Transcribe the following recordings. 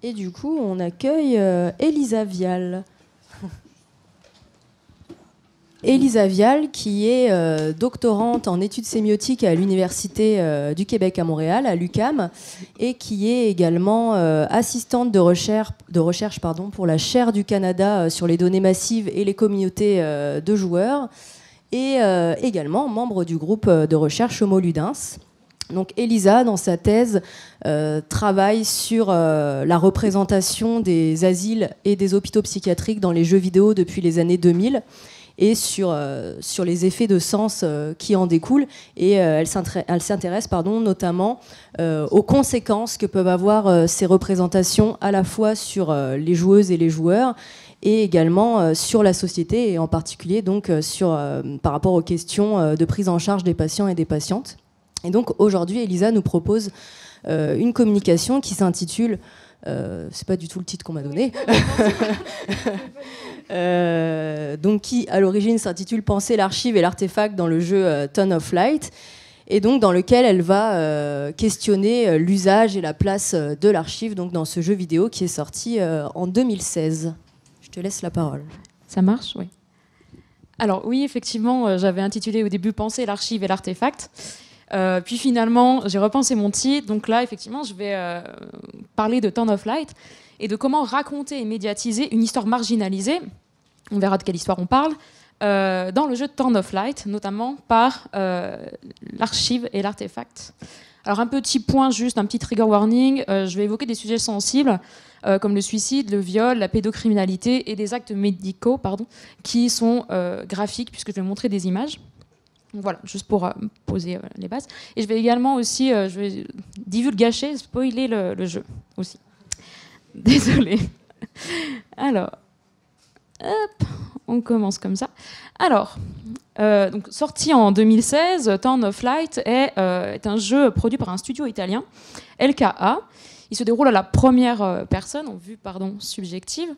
Et du coup, on accueille Elisa Vial. Elisa Vial, qui est doctorante en études sémiotiques à l'Université du Québec à Montréal, à l'UQAM, et qui est également assistante de recherche pour la chaire du Canada sur les données massives et les communautés de joueurs, et également membre du groupe de recherche Homo Ludens. Donc Elisa, dans sa thèse, travaille sur la représentation des asiles et des hôpitaux psychiatriques dans les jeux vidéo depuis les années 2000, et sur les effets de sens qui en découlent. Et elle s'intéresse notamment aux conséquences que peuvent avoir ces représentations à la fois sur les joueuses et les joueurs, et également sur la société, et en particulier donc, par rapport aux questions de prise en charge des patients et des patientes. Et donc aujourd'hui, Elisa nous propose une communication qui s'intitule... c'est pas du tout le titre qu'on m'a donné. Donc qui, à l'origine, s'intitule « Penser l'archive et l'artefact dans le jeu Ton of Light », et donc dans lequel elle va questionner l'usage et la place de l'archive donc dans ce jeu vidéo qui est sorti en 2016. Je te laisse la parole. Ça marche, oui. Alors oui, effectivement, j'avais intitulé au début « Penser l'archive et l'artefact ». Puis finalement, j'ai repensé mon titre. Donc là, effectivement, je vais parler de Ton of Light et de comment raconter et médiatiser une histoire marginalisée. On verra de quelle histoire on parle. Dans le jeu Ton of Light, notamment par l'archive et l'artefact. Alors un petit point, juste un petit trigger warning. Je vais évoquer des sujets sensibles comme le suicide, le viol, la pédocriminalité et des actes médicaux, qui sont graphiques puisque je vais montrer des images. Voilà, juste pour poser les bases. Et je vais également aussi, je vais divulgacher, spoiler le jeu aussi. Désolée. Alors, hop, on commence comme ça. Alors, donc, sorti en 2016, Ton of Light est un jeu produit par un studio italien, LKA. Il se déroule à la première personne, en vue subjective.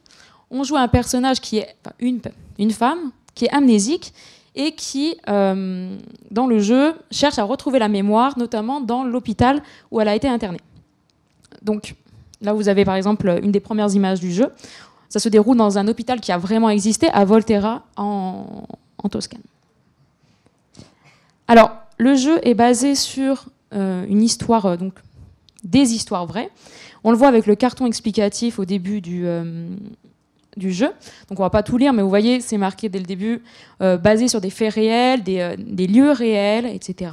On joue un personnage qui est une femme qui est amnésique et qui, dans le jeu, cherche à retrouver la mémoire, notamment dans l'hôpital où elle a été internée. Donc, là, vous avez par exemple une des premières images du jeu. Ça se déroule dans un hôpital qui a vraiment existé, à Volterra, en Toscane. Alors, le jeu est basé sur une histoire, donc des histoires vraies. On le voit avec le carton explicatif au début du jeu. Donc on va pas tout lire, mais vous voyez, c'est marqué dès le début, basé sur des faits réels, des lieux réels, etc.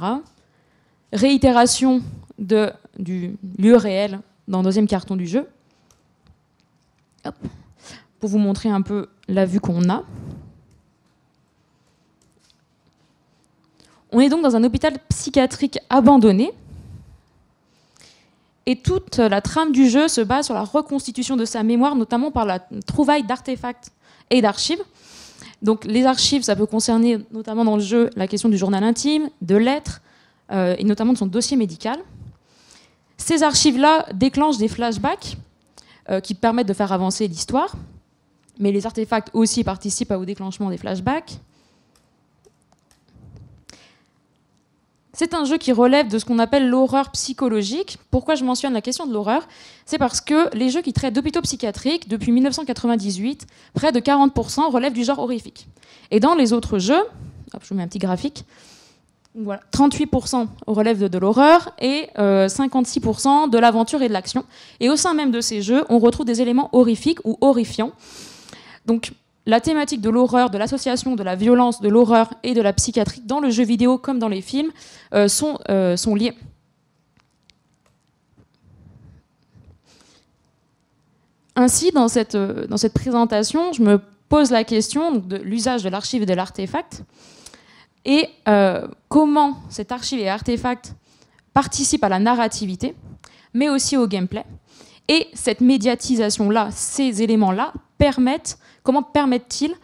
Réitération du lieu réel dans le deuxième carton du jeu. Hop. Pour vous montrer un peu la vue qu'on a. On est donc dans un hôpital psychiatrique abandonné. Et toute la trame du jeu se base sur la reconstitution de sa mémoire, notamment par la trouvaille d'artefacts et d'archives. Donc les archives, ça peut concerner notamment dans le jeu la question du journal intime, de lettres, et notamment de son dossier médical. Ces archives-là déclenchent des flashbacks qui permettent de faire avancer l'histoire, mais les artefacts aussi participent au déclenchement des flashbacks. C'est un jeu qui relève de ce qu'on appelle l'horreur psychologique. Pourquoi je mentionne la question de l'horreur? C'est parce que les jeux qui traitent d'hôpitaux psychiatriques, depuis 1998, près de 40% relèvent du genre horrifique. Et dans les autres jeux, hop, je vous mets un petit graphique, voilà, 38% relèvent de l'horreur et 56% de l'aventure et de l'action. Et au sein même de ces jeux, on retrouve des éléments horrifiques ou horrifiants. Donc, la thématique de l'horreur, de l'association de la violence, de l'horreur et de la psychiatrie dans le jeu vidéo comme dans les films sont liées. Ainsi, dans cette présentation, je me pose la question de l'usage de l'archive et de l'artefact et comment cet archive et artefact participent à la narrativité, mais aussi au gameplay. Et cette médiatisation-là, ces éléments-là, comment permettent-ils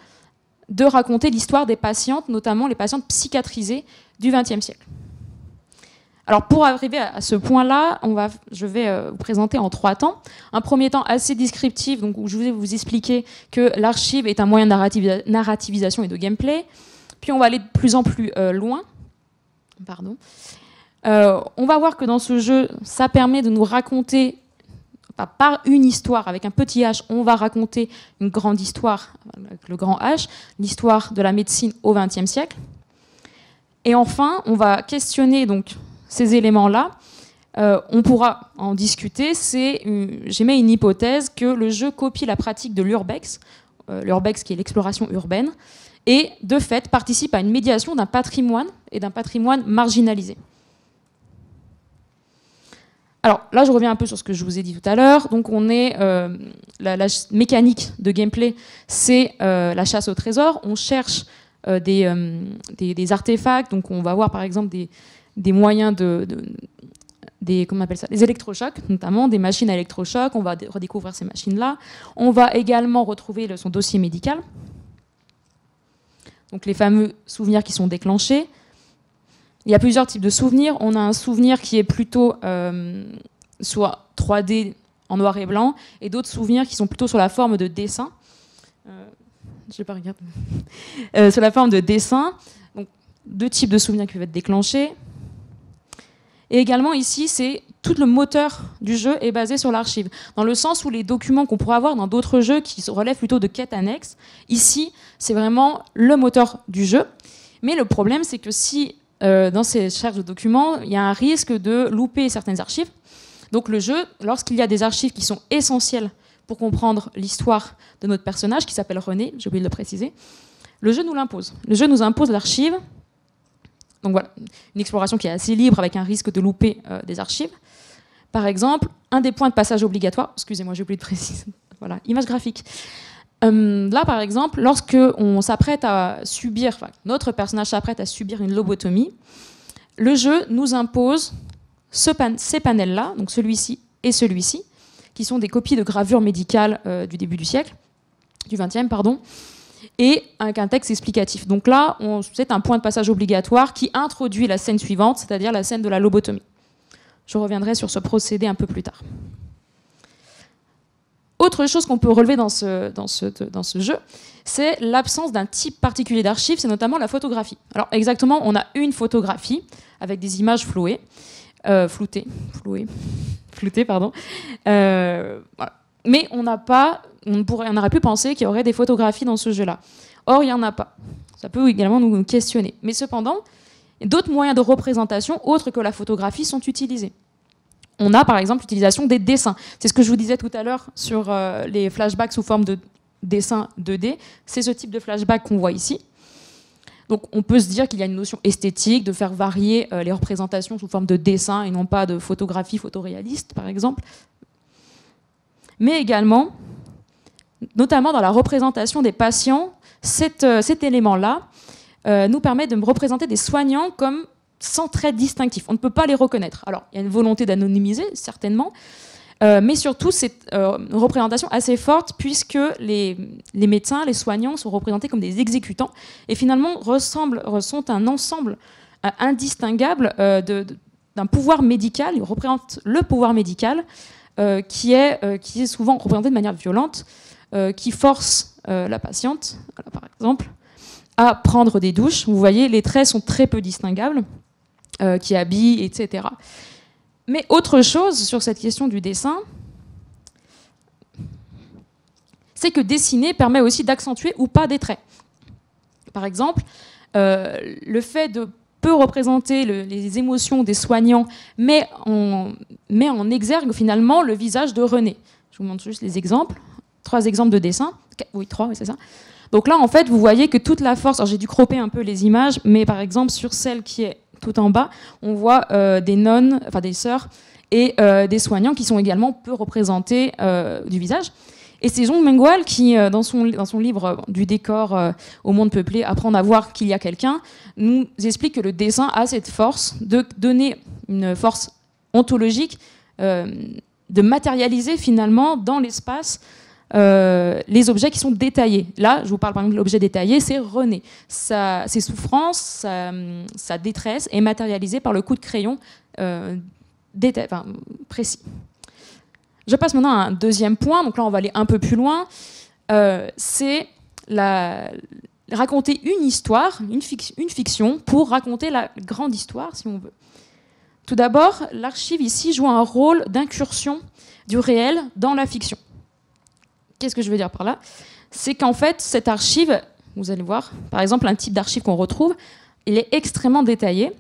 de raconter l'histoire des patientes, notamment les patientes psychiatrisées du XXe siècle. Alors pour arriver à ce point-là, je vais vous présenter en 3 temps. Un premier temps assez descriptif, donc où je vais vous expliquer que l'archive est un moyen de narrativisation et de gameplay. Puis on va aller de plus en plus loin. On va voir que dans ce jeu, ça permet de nous raconter par une histoire, avec un petit H, on va raconter une grande histoire, avec le grand H, l'histoire de la médecine au XXe siècle. Et enfin, on va questionner donc ces éléments-là. On pourra en discuter. J'émets une hypothèse que le jeu copie la pratique de l'urbex, l'urbex qui est l'exploration urbaine, et de fait participe à une médiation d'un patrimoine et d'un patrimoine marginalisé. Alors là, je reviens un peu sur ce que je vous ai dit tout à l'heure. Donc on est la mécanique de gameplay, c'est la chasse au trésor. On cherche des artefacts. Donc on va avoir par exemple des moyens comment on appelle ça, des électrochocs, notamment des machines à électrochocs. On va redécouvrir ces machines-là. On va également retrouver son dossier médical. Donc les fameux souvenirs qui sont déclenchés. Il y a plusieurs types de souvenirs. On a un souvenir qui est plutôt soit 3D en noir et blanc, et d'autres souvenirs qui sont plutôt sur la forme de dessin. Je vais pas regarder. Sur la forme de dessin. Donc, 2 types de souvenirs qui peuvent être déclenchés. Et également ici, c'est tout le moteur du jeu est basé sur l'archive, dans le sens où les documents qu'on pourrait avoir dans d'autres jeux qui relèvent plutôt de quêtes annexes, ici, c'est vraiment le moteur du jeu. Mais le problème, c'est que si dans ces recherches de documents, il y a un risque de louper certaines archives. Donc le jeu, lorsqu'il y a des archives qui sont essentielles pour comprendre l'histoire de notre personnage, qui s'appelle René, j'ai oublié de le préciser, le jeu nous l'impose. Le jeu nous impose l'archive. Donc voilà, une exploration qui est assez libre avec un risque de louper des archives. Par exemple, un des points de passage obligatoire, excusez-moi, j'ai oublié de préciser, voilà, image graphique. Là, par exemple, lorsque on s'apprête à subir, enfin, notre personnage s'apprête à subir une lobotomie, le jeu nous impose ces panels-là, donc celui-ci et celui-ci, qui sont des copies de gravures médicales du début du siècle, du XXe, pardon, et avec un texte explicatif. Donc là, c'est un point de passage obligatoire qui introduit la scène suivante, c'est-à-dire la scène de la lobotomie. Je reviendrai sur ce procédé un peu plus tard. Autre chose qu'on peut relever dans ce jeu, c'est l'absence d'un type particulier d'archives, c'est notamment la photographie. Alors exactement, on a une photographie avec des images floutées, pardon. Voilà. Mais on aurait pu penser qu'il y aurait des photographies dans ce jeu-là. Or, il n'y en a pas. Ça peut également nous questionner. Mais cependant, d'autres moyens de représentation autres que la photographie sont utilisés. On a par exemple l'utilisation des dessins. C'est ce que je vous disais tout à l'heure sur les flashbacks sous forme de dessins 2D. C'est ce type de flashback qu'on voit ici. Donc on peut se dire qu'il y a une notion esthétique, de faire varier les représentations sous forme de dessin et non pas de photographie photoréaliste, par exemple. Mais également, notamment dans la représentation des patients, cet élément-là nous permet de me représenter des soignants comme sans traits distinctifs. On ne peut pas les reconnaître. Alors, il y a une volonté d'anonymiser, certainement, mais surtout, c'est une représentation assez forte puisque les médecins, les soignants sont représentés comme des exécutants et finalement ressentent un ensemble indistinguable d'un pouvoir médical. Ils représentent le pouvoir médical qui est souvent représenté de manière violente, qui force la patiente, par exemple, à prendre des douches. Vous voyez, les traits sont très peu distinguables, qui habillent, etc. Mais autre chose sur cette question du dessin, c'est que dessiner permet aussi d'accentuer ou pas des traits. Par exemple, le fait de peu représenter les émotions des soignants, mais en exergue finalement le visage de René. Je vous montre juste les exemples. 3 exemples de dessin. Oui, 3, oui, c'est ça. Donc là, en fait, vous voyez que toute la force... Alors, j'ai dû cropper un peu les images, mais par exemple, sur celle qui est tout en bas, on voit des nonnes, enfin des sœurs, et des soignants qui sont également peu représentés du visage. Et c'est Zhong Mengual qui, dans son livre Du décor au monde peuplé, apprendre à voir qu'il y a quelqu'un, nous explique que le dessin a cette force de donner une force ontologique, de matérialiser finalement dans l'espace les objets qui sont détaillés. Là, je vous parle par exemple de l'objet détaillé, c'est René. Ses souffrances, sa détresse est matérialisée par le coup de crayon précis. Je passe maintenant à un deuxième point, donc là on va aller un peu plus loin, c'est raconter une histoire, une fiction, pour raconter la grande histoire, si on veut. Tout d'abord, l'archive ici joue un rôle d'incursion du réel dans la fiction. Qu'est-ce que je veux dire par là? C'est qu'en fait, cette archive, vous allez voir, par exemple, un type d'archive qu'on retrouve, il est extrêmement détaillé.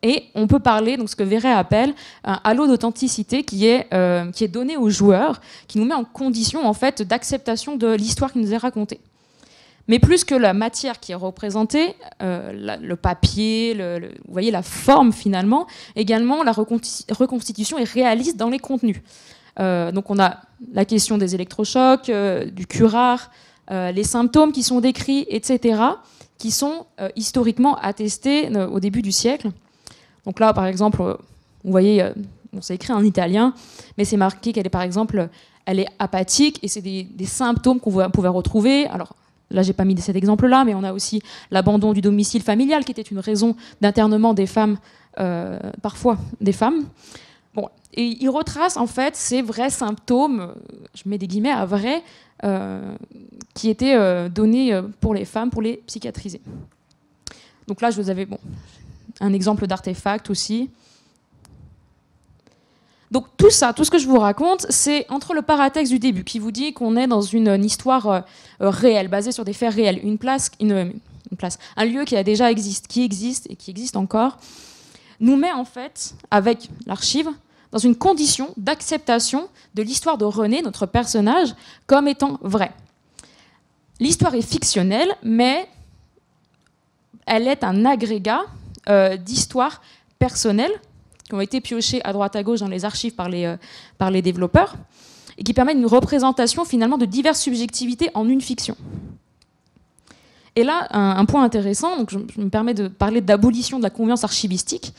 Et on peut parler, donc ce que Verret appelle un halo d'authenticité qui est donné aux joueurs, qui nous met en condition en fait, d'acceptation de l'histoire qui nous est racontée. Mais plus que la matière qui est représentée, le papier, vous voyez la forme finalement, également la reconstitution est réaliste dans les contenus. Donc on a la question des électrochocs, du curare, les symptômes qui sont décrits, etc., qui sont historiquement attestés au début du siècle. Donc là, par exemple, vous voyez, c'est écrit en italien, mais c'est marqué qu'elle est, par exemple, elle est apathique, et c'est des symptômes qu'on pouvait retrouver. Alors là, j'ai pas mis cet exemple-là, mais on a aussi l'abandon du domicile familial, qui était une raison d'internement des femmes, parfois des femmes. Bon, et il retrace en fait ces vrais symptômes, je mets des guillemets à vrai, qui étaient donnés pour les femmes, pour les psychiatriser. Donc là, je vous avais un exemple d'artefact aussi. Donc tout ça, tout ce que je vous raconte, c'est entre le paratexte du début qui vous dit qu'on est dans une histoire réelle, basée sur des faits réels, une place, un lieu qui a déjà qui existe encore, nous met en fait, avec l'archive, dans une condition d'acceptation de l'histoire de René, notre personnage, comme étant vraie. L'histoire est fictionnelle, mais elle est un agrégat d'histoires personnelles qui ont été piochées à droite à gauche dans les archives par les développeurs et qui permettent une représentation finalement de diverses subjectivités en une fiction. Et là, un point intéressant, donc je me permets de parler d'abolition de la convenance archivistique.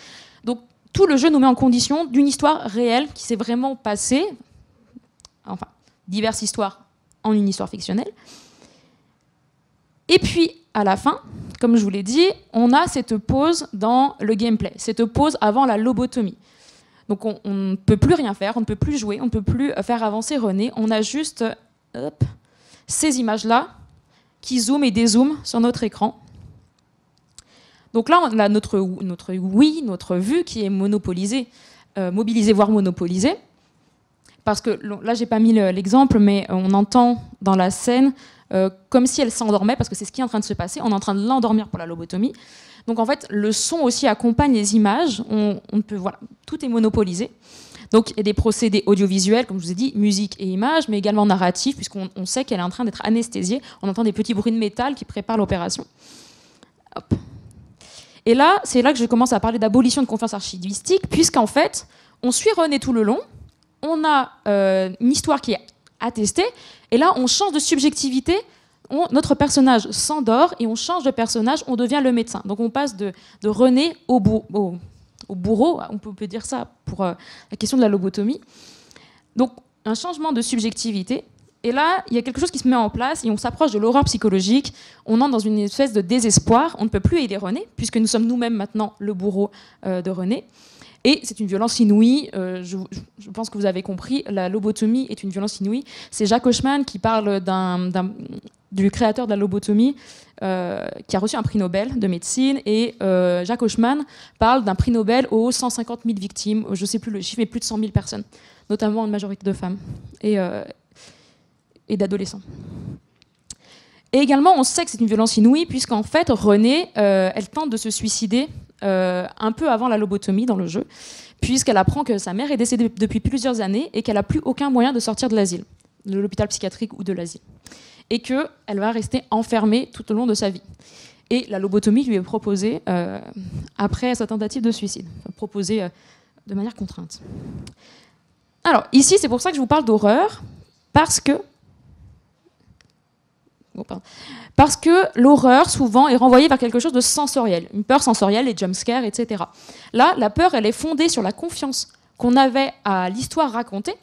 Donc tout le jeu nous met en condition d'une histoire réelle qui s'est vraiment passée, enfin, diverses histoires en une histoire fictionnelle. Et puis, à la fin, comme je vous l'ai dit, on a cette pause dans le gameplay, cette pause avant la lobotomie. Donc on ne peut plus rien faire, on ne peut plus jouer, on ne peut plus faire avancer René, on a juste ces images-là qui zooment et dézooment sur notre écran. Donc là, on a notre oui, notre vue qui est monopolisée, mobilisée, voire monopolisée. Parce que là, j'ai pas mis l'exemple, mais on entend dans la scène comme si elle s'endormait, parce que c'est ce qui est en train de se passer. On est en train de l'endormir pour la lobotomie. Donc en fait, le son aussi accompagne les images. Voilà, tout est monopolisé. Donc il y a des procédés audiovisuels, comme je vous ai dit, musique et images, mais également narratifs, puisqu'on sait qu'elle est en train d'être anesthésiée. On entend des petits bruits de métal qui préparent l'opération. Hop. Et là, c'est là que je commence à parler d'abolition de confiance archivistique, puisqu'en fait, on suit René tout le long. On a une histoire qui est attestée, et là, on change de subjectivité. Notre personnage s'endort et on change de personnage, on devient le médecin. Donc on passe de René au bourreau, on peut dire ça pour la question de la lobotomie. Donc un changement de subjectivité. Et là, il y a quelque chose qui se met en place et on s'approche de l'horreur psychologique. On entre dans une espèce de désespoir. On ne peut plus aider René, puisque nous sommes nous-mêmes maintenant le bourreau de René. Et c'est une violence inouïe. Je pense que vous avez compris, la lobotomie est une violence inouïe. C'est Jacques Hochman qui parle du créateur de la lobotomie, qui a reçu un prix Nobel de médecine. Et Jacques Hochman parle d'un prix Nobel aux 150 000 victimes, je ne sais plus le chiffre, mais plus de 100 000 personnes, notamment une majorité de femmes et d'adolescents. Et également, on sait que c'est une violence inouïe, puisqu'en fait, Renée, elle tente de se suicider un peu avant la lobotomie dans le jeu, puisqu'elle apprend que sa mère est décédée depuis plusieurs années et qu'elle n'a plus aucun moyen de sortir de l'asile, de l'hôpital psychiatrique ou de l'asile. Et qu'elle va rester enfermée tout au long de sa vie. Et la lobotomie lui est proposée après sa tentative de suicide, proposée de manière contrainte. Alors, ici, c'est pour ça que je vous parle d'horreur, parce que l'horreur, souvent, est renvoyée vers quelque chose de sensoriel, une peur sensorielle, les jumpscares, etc. Là, la peur, elle est fondée sur la confiance qu'on avait à l'histoire racontée,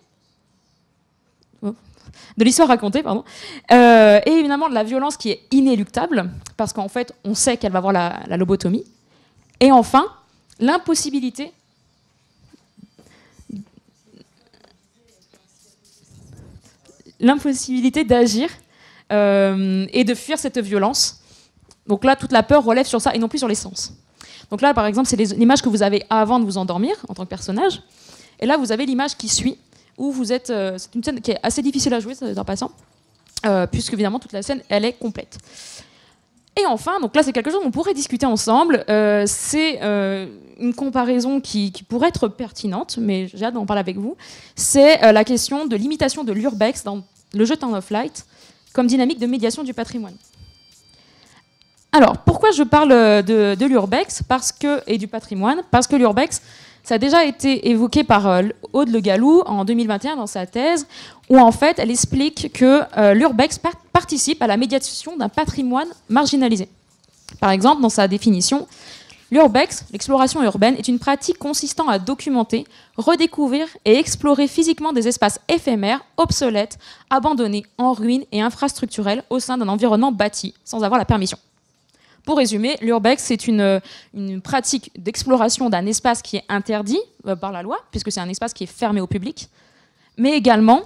et évidemment de la violence qui est inéluctable, parce qu'en fait, on sait qu'elle va avoir la lobotomie. Et enfin, l'impossibilité d'agir et de fuir cette violence. Donc là, toute la peur relève sur ça et non plus sur les sens. Donc là, par exemple, c'est l'image que vous avez avant de vous endormir en tant que personnage. Et là, vous avez l'image qui suit, où vous êtes... c'est une scène qui est assez difficile à jouer, en passant, puisque évidemment, toute la scène, elle est complète. Et enfin, donc là, c'est quelque chose qu'on pourrait discuter ensemble. C'est une comparaison qui pourrait être pertinente, mais j'ai hâte d'en parler avec vous. C'est la question de l'imitation de l'urbex dans le jeu Town of Light comme dynamique de médiation du patrimoine. Alors, pourquoi je parle de l'urbex et du patrimoine? Parce que l'urbex, ça a déjà été évoqué par Aude Le Gallou en 2021 dans sa thèse, où en fait, elle explique que l'urbex participe à la médiation d'un patrimoine marginalisé. Par exemple, dans sa définition, l'urbex, l'exploration urbaine, est une pratique consistant à documenter, redécouvrir et explorer physiquement des espaces éphémères, obsolètes, abandonnés, en ruine et infrastructurels au sein d'un environnement bâti, sans avoir la permission. Pour résumer, l'urbex, c'est une pratique d'exploration d'un espace qui est interdit par la loi, puisque c'est un espace qui est fermé au public, mais également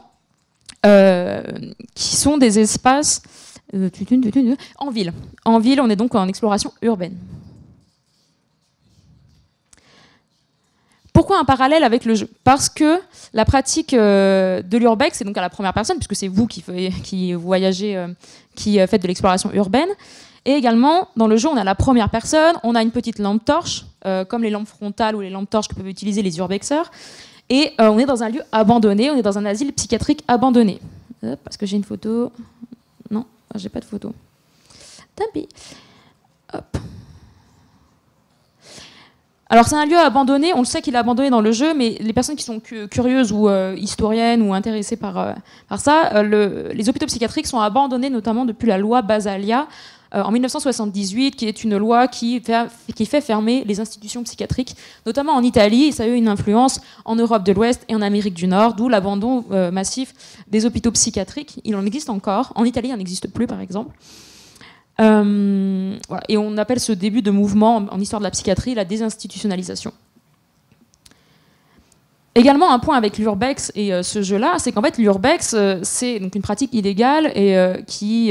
qui sont des espaces en ville. En ville, on est donc en exploration urbaine. Pourquoi un parallèle avec le jeu? Parce que la pratique de l'urbex, c'est donc à la première personne, puisque c'est vous qui voyagez, qui faites de l'exploration urbaine. Et également, dans le jeu, on a la première personne, on a une petite lampe torche, comme les lampes frontales ou les lampes torches que peuvent utiliser les urbexeurs. Et on est dans un lieu abandonné, on est dans un asile psychiatrique abandonné. Parce que j'ai une photo... Non, j'ai pas de photo. Tant pis. Hop. Alors c'est un lieu abandonné, on le sait qu'il est abandonné dans le jeu, mais les personnes qui sont curieuses ou historiennes ou intéressées par ça, les hôpitaux psychiatriques sont abandonnés notamment depuis la loi Basalia, en 1978, qui est une loi qui fait fermer les institutions psychiatriques, notamment en Italie, et ça a eu une influence en Europe de l'Ouest et en Amérique du Nord, d'où l'abandon massif des hôpitaux psychiatriques. Il en existe encore. En Italie, il n'en existe plus, par exemple. Voilà. Et on appelle ce début de mouvement en histoire de la psychiatrie la désinstitutionnalisation. Également, un point avec l'urbex et ce jeu-là, c'est qu'en fait, l'urbex, c'est donc une pratique illégale et qui...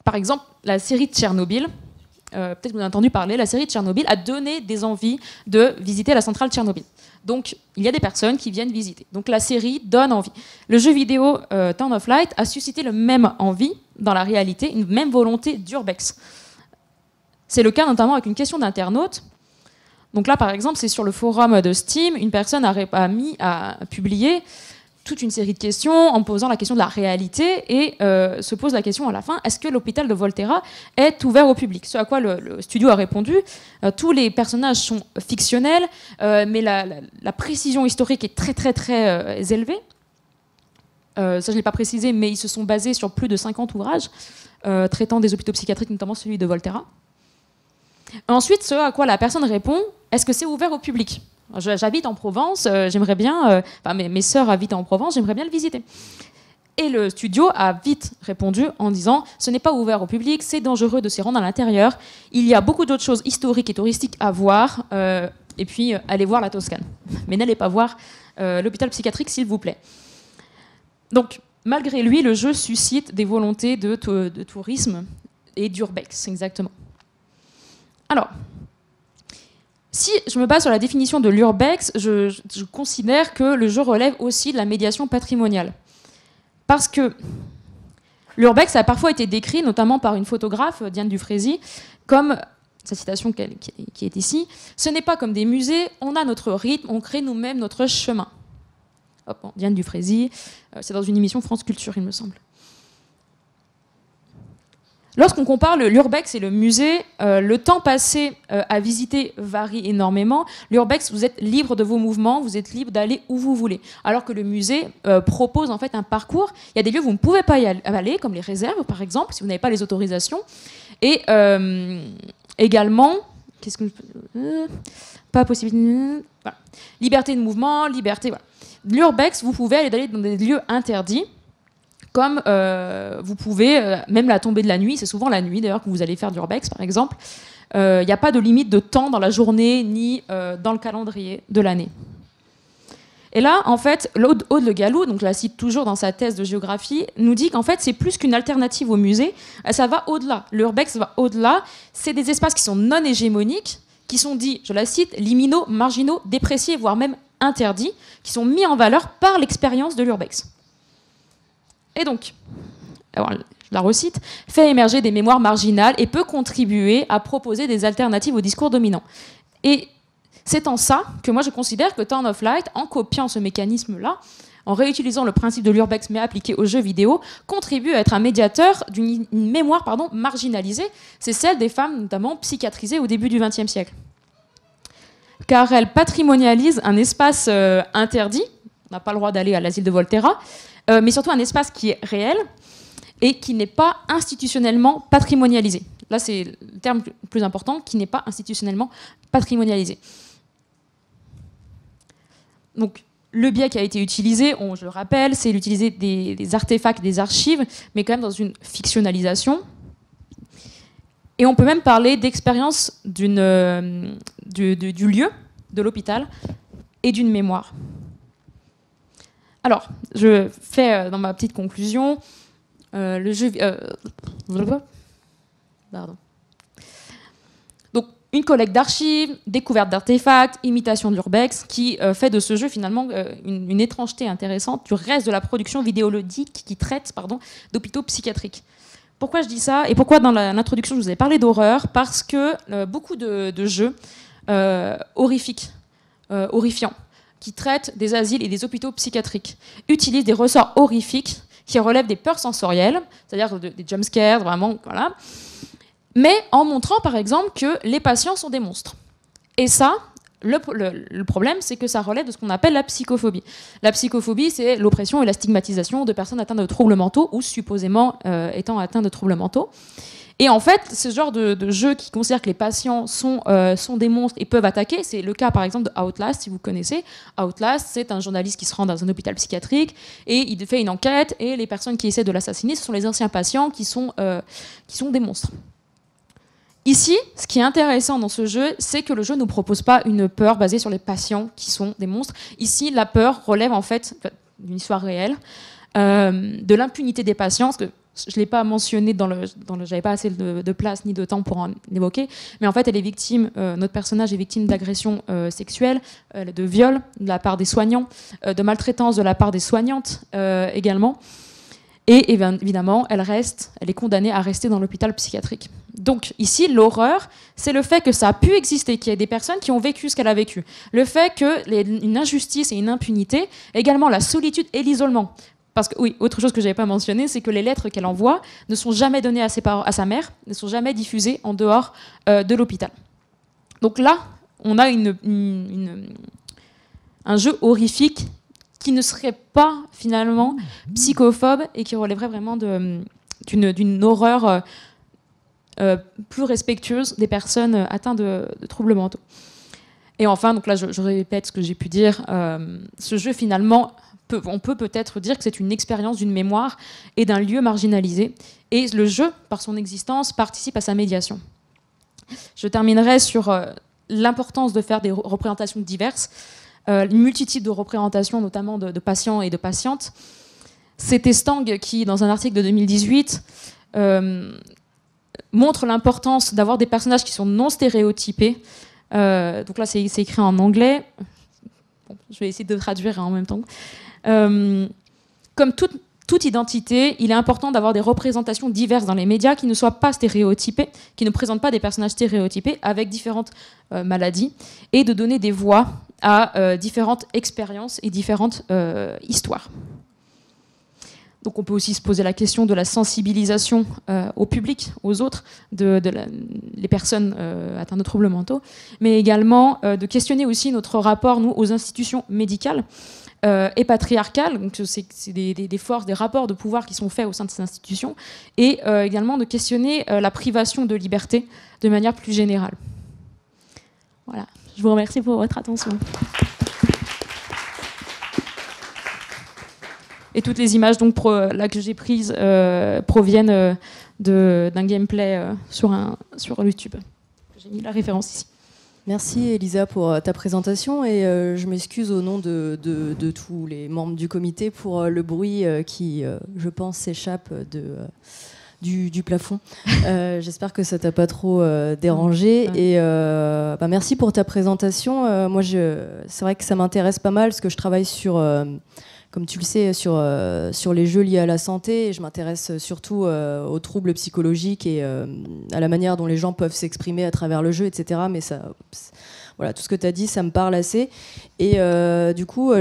Par exemple, la série de Tchernobyl, peut-être que vous en avez entendu parler, la série de Tchernobyl a donné des envies de visiter la centrale Tchernobyl. Donc, il y a des personnes qui viennent visiter. Donc, la série donne envie. Le jeu vidéo Town of Light a suscité la même envie dans la réalité, une même volonté d'urbex. C'est le cas notamment avec une question d'internaute. Donc là, par exemple, c'est sur le forum de Steam, une personne a publié toute une série de questions en posant la question de la réalité et se pose la question à la fin, est-ce que l'hôpital de Volterra est ouvert au public? Ce à quoi le studio a répondu, tous les personnages sont fictionnels, mais la précision historique est très très très élevée. Ça je ne l'ai pas précisé, mais ils se sont basés sur plus de 50 ouvrages traitant des hôpitaux psychiatriques, notamment celui de Volterra. Ensuite, ce à quoi la personne répond, est-ce que c'est ouvert au public? J'habite en Provence, j'aimerais bien... mes sœurs habitent en Provence, j'aimerais bien le visiter. Et le studio a vite répondu en disant « Ce n'est pas ouvert au public, c'est dangereux de s'y rendre à l'intérieur. Il y a beaucoup d'autres choses historiques et touristiques à voir. Et puis, allez voir la Toscane. Mais n'allez pas voir l'hôpital psychiatrique, s'il vous plaît. » Donc, malgré lui, le jeu suscite des volontés de tourisme et d'urbex, exactement. Alors... Si je me base sur la définition de l'urbex, je considère que le jeu relève aussi de la médiation patrimoniale. Parce que l'urbex a parfois été décrit, notamment par une photographe, Diane Dufrézy, comme, sa citation qui est ici, « Ce n'est pas comme des musées, on a notre rythme, on crée nous-mêmes notre chemin. » Bon, Diane Dufrézy, c'est dans une émission France Culture, il me semble. Lorsqu'on compare l'urbex et le musée, le temps passé à visiter varie énormément. L'urbex, vous êtes libre de vos mouvements, vous êtes libre d'aller où vous voulez. Alors que le musée propose en fait un parcours. Il y a des lieux où vous ne pouvez pas y aller, comme les réserves par exemple, si vous n'avez pas les autorisations. Et également, pas possibilité, voilà. Liberté de mouvement, liberté. Voilà. L'urbex, vous pouvez aller dans des lieux interdits. Comme vous pouvez, même la tombée de la nuit, c'est souvent la nuit d'ailleurs que vous allez faire d'urbex par exemple, il n'y a pas de limite de temps dans la journée ni dans le calendrier de l'année. Et là, en fait, Aude Le Gallou, donc je la cite toujours dans sa thèse de géographie, nous dit qu'en fait, c'est plus qu'une alternative au musée, ça va au-delà. L'urbex va au-delà. C'est des espaces qui sont non hégémoniques, qui sont dits, je la cite, liminaux, marginaux, dépréciés, voire même interdits, qui sont mis en valeur par l'expérience de l'urbex. Et donc, alors, je la recite, fait émerger des mémoires marginales et peut contribuer à proposer des alternatives au discours dominant. Et c'est en ça que moi je considère que Turn of Light, en copiant ce mécanisme-là, en réutilisant le principe de l'urbex mais appliqué aux jeux vidéo, contribue à être un médiateur d'une mémoire marginalisée. C'est celle des femmes notamment psychiatrisées au début du XXe siècle. Car elle patrimonialise un espace interdit, on n'a pas le droit d'aller à l'asile de Volterra, mais surtout un espace qui est réel et qui n'est pas institutionnellement patrimonialisé. Là, c'est le terme le plus important, qui n'est pas institutionnellement patrimonialisé. Donc, le biais qui a été utilisé, je le rappelle, c'est d'utiliser des artefacts, des archives, mais quand même dans une fictionnalisation. Et on peut même parler d'expérience du lieu, de l'hôpital, et d'une mémoire. Alors, je fais dans ma petite conclusion, le jeu... Pardon. Donc, une collecte d'archives, découverte d'artefacts, imitation de l'urbex, qui fait de ce jeu finalement une étrangeté intéressante du reste de la production vidéoludique qui traite d'hôpitaux psychiatriques. Pourquoi je dis ça? Et pourquoi dans l'introduction je vous ai parlé d'horreur? Parce que beaucoup de jeux horrifiques, horrifiants, qui traitent des asiles et des hôpitaux psychiatriques, utilisent des ressorts horrifiques qui relèvent des peurs sensorielles, c'est-à-dire des jumpscares, vraiment, voilà, mais en montrant par exemple que les patients sont des monstres. Et ça, le problème, c'est que ça relève de ce qu'on appelle la psychophobie. La psychophobie, c'est l'oppression et la stigmatisation de personnes atteintes de troubles mentaux ou supposément étant atteintes de troubles mentaux. Et en fait, ce genre de jeu qui considère que les patients sont des monstres et peuvent attaquer, c'est le cas par exemple de Outlast, si vous connaissez. Outlast, c'est un journaliste qui se rend dans un hôpital psychiatrique et il fait une enquête et les personnes qui essaient de l'assassiner, ce sont les anciens patients qui sont des monstres. Ici, ce qui est intéressant dans ce jeu, c'est que le jeu ne nous propose pas une peur basée sur les patients qui sont des monstres. Ici, la peur relève en fait d'une histoire réelle, de l'impunité des patients, parce que je ne l'ai pas mentionné j'avais pas assez de place ni de temps pour en évoquer, mais en fait, elle est victime, notre personnage est victime d'agressions sexuelles, de viols de la part des soignants, de maltraitance de la part des soignantes également. Et évidemment, elle est condamnée à rester dans l'hôpital psychiatrique. Donc ici, l'horreur, c'est le fait que ça a pu exister, qu'il y ait des personnes qui ont vécu ce qu'elle a vécu. Le fait qu'une injustice et une impunité, également la solitude et l'isolement. Parce que, oui, autre chose que je n'avais pas mentionné, c'est que les lettres qu'elle envoie ne sont jamais données à sa mère, ne sont jamais diffusées en dehors de l'hôpital. Donc là, on a un jeu horrifique qui ne serait pas finalement psychophobe et qui relèverait vraiment d'une horreur plus respectueuse des personnes atteintes de troubles mentaux. Et enfin, donc là je répète ce que j'ai pu dire, ce jeu finalement, on peut peut-être dire que c'est une expérience d'une mémoire et d'un lieu marginalisé. Et le jeu, par son existence, participe à sa médiation. Je terminerai sur l'importance de faire des représentations diverses, une multitude de représentations, notamment de patients et de patientes. C'était Stang qui, dans un article de 2018, montre l'importance d'avoir des personnages qui sont non stéréotypés. Donc là, c'est écrit en anglais. Bon, je vais essayer de traduire en même temps. Comme toute identité, il est important d'avoir des représentations diverses dans les médias qui ne soient pas stéréotypées, qui ne présentent pas des personnages stéréotypés avec différentes maladies, et de donner des voix à différentes expériences et différentes histoires. Donc on peut aussi se poser la question de la sensibilisation au public, aux autres, les personnes atteintes de troubles mentaux, mais également de questionner aussi notre rapport, nous, aux institutions médicales et patriarcales. Donc c'est des forces, des rapports de pouvoir qui sont faits au sein de ces institutions, et également de questionner la privation de liberté de manière plus générale. Voilà, je vous remercie pour votre attention. Et toutes les images donc, là, que j'ai prises proviennent d'un gameplay sur YouTube. J'ai mis la référence ici. Merci Elisa pour ta présentation et je m'excuse au nom de tous les membres du comité pour le bruit qui, je pense, s'échappe du plafond. J'espère que ça t'a pas trop dérangé et merci pour ta présentation. Moi, c'est vrai que ça m'intéresse pas mal parce que je travaille sur, comme tu le sais, sur les jeux liés à la santé et je m'intéresse surtout aux troubles psychologiques et à la manière dont les gens peuvent s'exprimer à travers le jeu, etc. Mais ça, voilà, tout ce que tu as dit, ça me parle assez. Et du coup,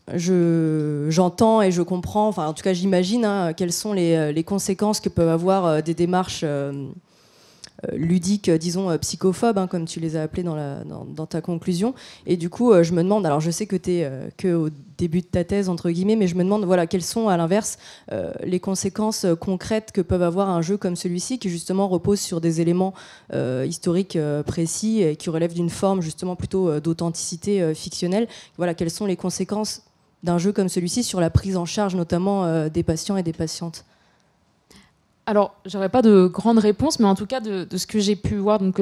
j'entends et je comprends, enfin en tout cas j'imagine quelles sont les conséquences que peuvent avoir des démarches ludiques, disons psychophobes, comme tu les as appelées dans ta conclusion. Et du coup je me demande, alors je sais que tu es qu'au début de ta thèse entre guillemets, mais je me demande voilà, quelles sont à l'inverse les conséquences concrètes que peuvent avoir un jeu comme celui-ci qui justement repose sur des éléments historiques précis et qui relèvent d'une forme justement plutôt d'authenticité fictionnelle. Voilà, quelles sont les conséquences d'un jeu comme celui-ci sur la prise en charge notamment des patients et des patientes? Alors, j'aurais pas de grande réponse, mais en tout cas, de ce que j'ai pu voir, donc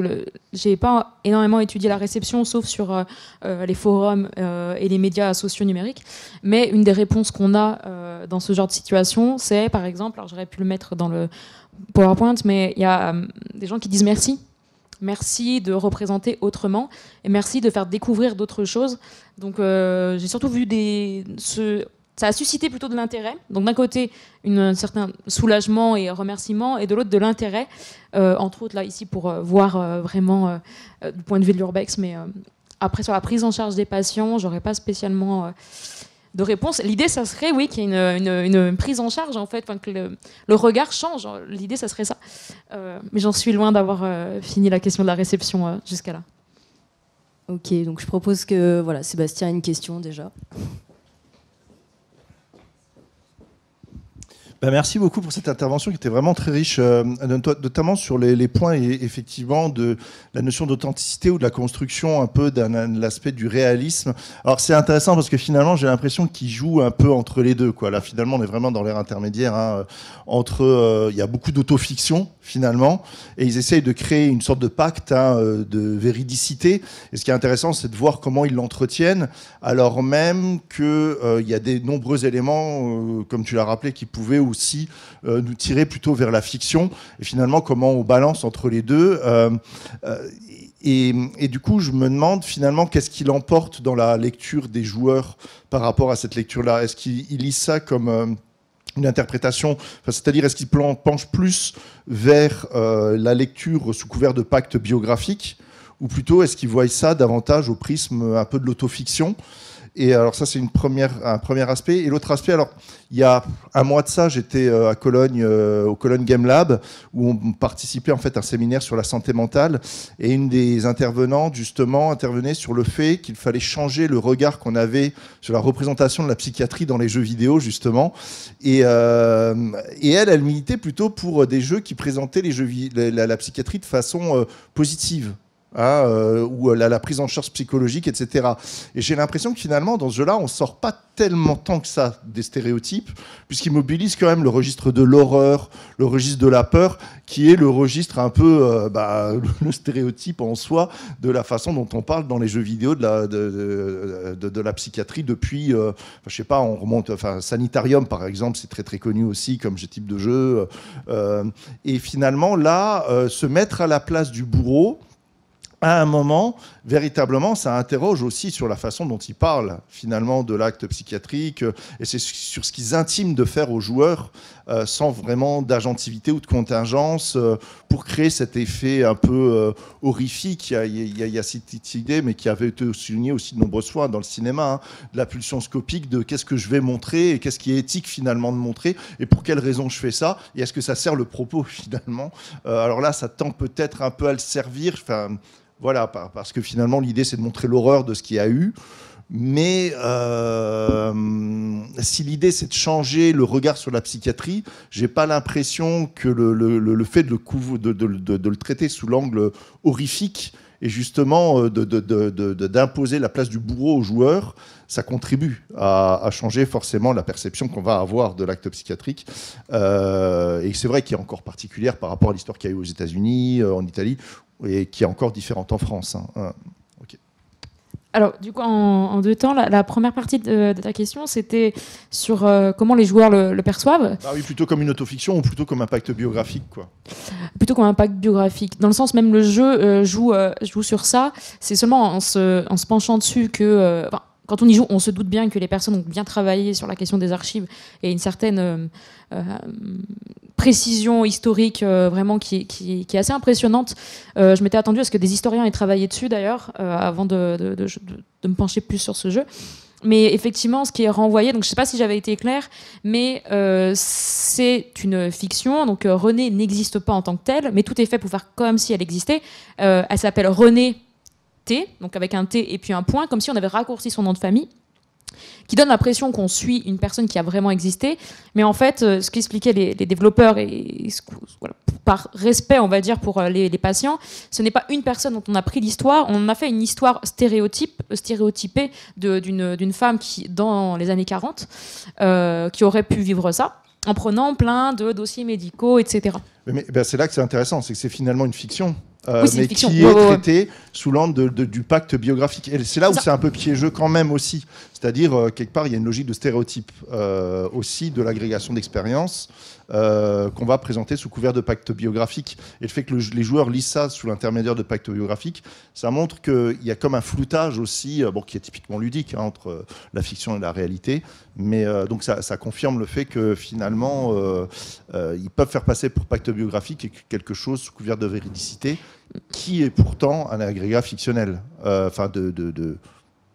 j'ai pas énormément étudié la réception, sauf sur les forums et les médias sociaux numériques. Mais une des réponses qu'on a dans ce genre de situation, c'est, par exemple, alors j'aurais pu le mettre dans le PowerPoint, mais il y a des gens qui disent merci. Merci de représenter autrement et merci de faire découvrir d'autres choses. Donc, j'ai surtout vu ça a suscité plutôt de l'intérêt. Donc d'un côté, un certain soulagement et remerciement, et de l'autre, de l'intérêt. Entre autres, là, ici, pour voir vraiment du point de vue de l'Urbex. Mais après, sur la prise en charge des patients, j'aurais pas spécialement de réponse. L'idée, ça serait, oui, qu'il y ait une prise en charge, en fait, que le regard change. L'idée, ça serait ça. Mais j'en suis loin d'avoir fini la question de la réception jusqu'à là. Ok, donc je propose que voilà, Sébastien a une question déjà. Merci beaucoup pour cette intervention qui était vraiment très riche, notamment sur les points effectivement de la notion d'authenticité ou de la construction un peu de l'aspect du réalisme. Alors c'est intéressant parce que finalement j'ai l'impression qu'ils jouent un peu entre les deux, quoi. Là finalement on est vraiment dans l'ère intermédiaire entre il y a beaucoup d'autofiction finalement et ils essayent de créer une sorte de pacte de véridicité. Et ce qui est intéressant c'est de voir comment ils l'entretiennent alors même que il y a des nombreux éléments comme tu l'as rappelé qui pouvaient aussi nous tirer plutôt vers la fiction et finalement comment on balance entre les deux et du coup je me demande finalement qu'est-ce qu'il emporte dans la lecture des joueurs par rapport à cette lecture-là. Est-ce qu'ils lisent ça comme une interprétation, c'est-à-dire est-ce qu'ils penchent plus vers la lecture sous couvert de pacte biographique ou plutôt est-ce qu'ils voient ça davantage au prisme un peu de l'autofiction? Et alors ça c'est un premier aspect. Et l'autre aspect, alors il y a un mois de ça, j'étais à Cologne, au Cologne Game Lab, où on participait en fait à un séminaire sur la santé mentale. Et une des intervenantes justement intervenait sur le fait qu'il fallait changer le regard qu'on avait sur la représentation de la psychiatrie dans les jeux vidéo justement. Et elle militait plutôt pour des jeux qui présentaient la psychiatrie de façon positive. Ou la prise en charge psychologique, etc. Et j'ai l'impression que finalement, dans ce jeu-là, on ne sort pas tellement tant que ça des stéréotypes, puisqu'il mobilise quand même le registre de l'horreur, le registre de la peur, qui est le registre un peu le stéréotype en soi de la façon dont on parle dans les jeux vidéo de la psychiatrie depuis, je sais pas, on remonte, Sanitarium par exemple, c'est très très connu aussi comme type de jeu. Et finalement, là, se mettre à la place du bourreau, à un moment, véritablement, ça interroge aussi sur la façon dont ils parlent finalement de l'acte psychiatrique et c'est sur ce qu'ils intiment de faire aux joueurs sans vraiment d'agentivité ou de contingence pour créer cet effet un peu horrifique. Il y a cette idée, mais qui avait été soulignée aussi de nombreuses fois dans le cinéma, de la pulsion scopique de qu'est-ce que je vais montrer et qu'est-ce qui est éthique finalement de montrer et pour quelles raisons je fais ça et est-ce que ça sert le propos finalement. Alors là, ça tend peut-être un peu à le servir. Voilà, parce que finalement, l'idée, c'est de montrer l'horreur de ce qu'il y a eu. Mais si l'idée, c'est de changer le regard sur la psychiatrie, j'ai pas l'impression que le fait de le traiter sous l'angle horrifique Et justement, d'imposer la place du bourreau aux joueurs, ça contribue à changer forcément la perception qu'on va avoir de l'acte psychiatrique. Et c'est vrai qu'il est encore particulière par rapport à l'histoire qu'il y a eu aux États-Unis, en Italie, et qui est encore différente en France. Okay. Alors, du coup, en deux temps, la première partie de ta question, c'était sur comment les joueurs le perçoivent. Ah oui, plutôt comme une autofiction ou plutôt comme un pacte biographique, quoi. Plutôt comme un pacte biographique. Dans le sens, même le jeu joue sur ça. C'est seulement en se penchant dessus que... quand on y joue, on se doute bien que les personnes ont bien travaillé sur la question des archives et une certaine précision historique vraiment qui est assez impressionnante. Je m'étais attendue à ce que des historiens aient travaillé dessus d'ailleurs avant de me pencher plus sur ce jeu. Mais effectivement, ce qui est renvoyé, donc je ne sais pas si j'avais été claire, mais c'est une fiction. Donc Renée n'existe pas en tant que telle, mais tout est fait pour faire comme si elle existait. Elle s'appelle Renée T, donc avec un T et puis un point, comme si on avait raccourci son nom de famille, qui donne l'impression qu'on suit une personne qui a vraiment existé. Mais en fait, ce qu'expliquaient les développeurs, et voilà, par respect, on va dire, pour les patients, ce n'est pas une personne dont on a pris l'histoire, on a fait une histoire stéréotypée d'une femme qui, dans les années 40, qui aurait pu vivre ça, en prenant plein de dossiers médicaux, etc. Mais c'est là que c'est intéressant, c'est que c'est finalement une fiction. Oui, mais fiction. Qui est traité sous l'angle du pacte biographique. Et c'est là où c'est un peu piégeux quand même aussi. C'est-à-dire, quelque part, il y a une logique de stéréotype aussi de l'agrégation d'expériences qu'on va présenter sous couvert de pacte biographique. Et le fait que les joueurs lisent ça sous l'intermédiaire de pacte biographique, ça montre qu'il y a comme un floutage aussi, qui est typiquement ludique entre la fiction et la réalité. Mais donc ça confirme le fait que finalement, ils peuvent faire passer pour pacte biographique quelque chose sous couvert de véridicité, qui est pourtant un agrégat fictionnel, de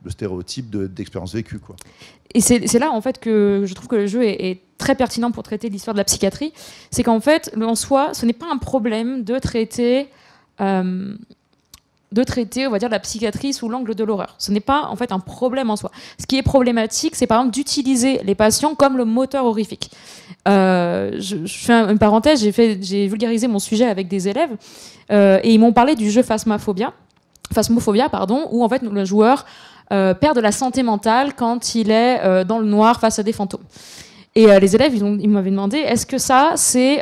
stéréotypes d'expériences vécues, quoi. Et c'est là, en fait, que je trouve que le jeu est très pertinent pour traiter l'histoire de la psychiatrie. C'est qu'en fait, en soi, ce n'est pas un problème de traiter, on va dire, la psychiatrie sous l'angle de l'horreur. Ce n'est pas, en fait, un problème en soi. Ce qui est problématique, c'est, par exemple, d'utiliser les patients comme le moteur horrifique. Je fais une parenthèse, j'ai vulgarisé mon sujet avec des élèves, et ils m'ont parlé du jeu Phasmophobia, où, en fait, le joueur perd de la santé mentale quand il est dans le noir face à des fantômes. Et les élèves, ils m'avaient demandé, est-ce que ça, c'est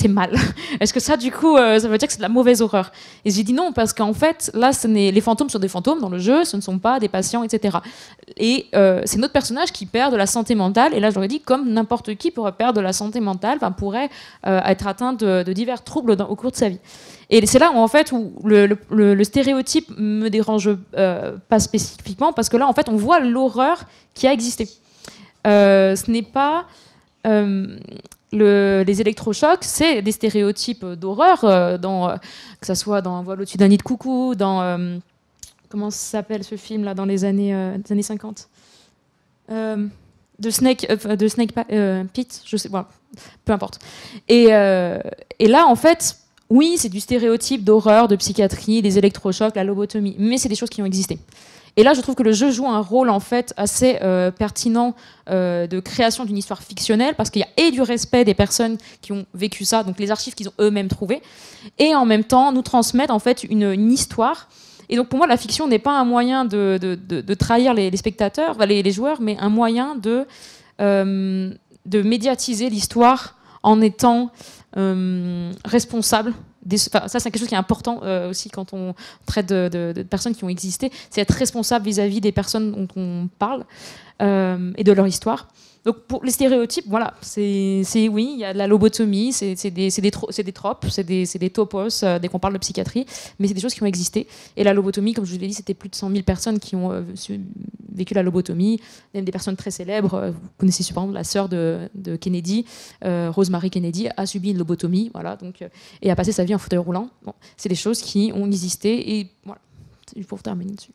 mal? Est-ce que ça, du coup, ça veut dire que c'est de la mauvaise horreur? Et j'ai dit non, parce qu'en fait, là, les fantômes sont des fantômes dans le jeu, ce ne sont pas des patients, etc. Et c'est notre personnage qui perd de la santé mentale. Et là, j'aurais dit, comme n'importe qui pourrait perdre de la santé mentale, pourrait être atteint de divers troubles au cours de sa vie. Et c'est là où, en fait, où le stéréotype me dérange pas spécifiquement, parce que là, en fait, on voit l'horreur qui a existé. Ce n'est pas les électrochocs, c'est des stéréotypes d'horreur, que ça soit dans Vol au-dessus d'un nid de coucou, dans comment s'appelle ce film là dans les années 50, de Snake Pit, je sais, voilà, peu importe. Et là, en fait, oui, c'est du stéréotype d'horreur, de psychiatrie, des électrochocs, la lobotomie, mais c'est des choses qui ont existé. Et là, je trouve que le jeu joue un rôle en fait assez pertinent de création d'une histoire fictionnelle, parce qu'il y a et du respect des personnes qui ont vécu ça, donc les archives qu'ils ont eux-mêmes trouvées, et en même temps nous transmettre en fait une histoire. Et donc pour moi, la fiction n'est pas un moyen de trahir les spectateurs, les joueurs, mais un moyen de médiatiser l'histoire en étant responsable. Ça, c'est quelque chose qui est important aussi quand on traite de personnes qui ont existé, c'est être responsable vis-à-vis des personnes dont on parle et de leur histoire. Donc pour les stéréotypes, voilà, oui, il y a de la lobotomie, c'est des tropes, c'est des topos dès qu'on parle de psychiatrie, mais c'est des choses qui ont existé. Et la lobotomie, comme je vous l'ai dit, c'était plus de 100 000 personnes qui ont vécu la lobotomie, même des personnes très célèbres. Vous connaissez sûrement la sœur de Kennedy, Rosemary Kennedy, a subi une lobotomie, voilà, donc, et a passé sa vie en fauteuil roulant. Bon, c'est des choses qui ont existé, et voilà, il faut terminer dessus.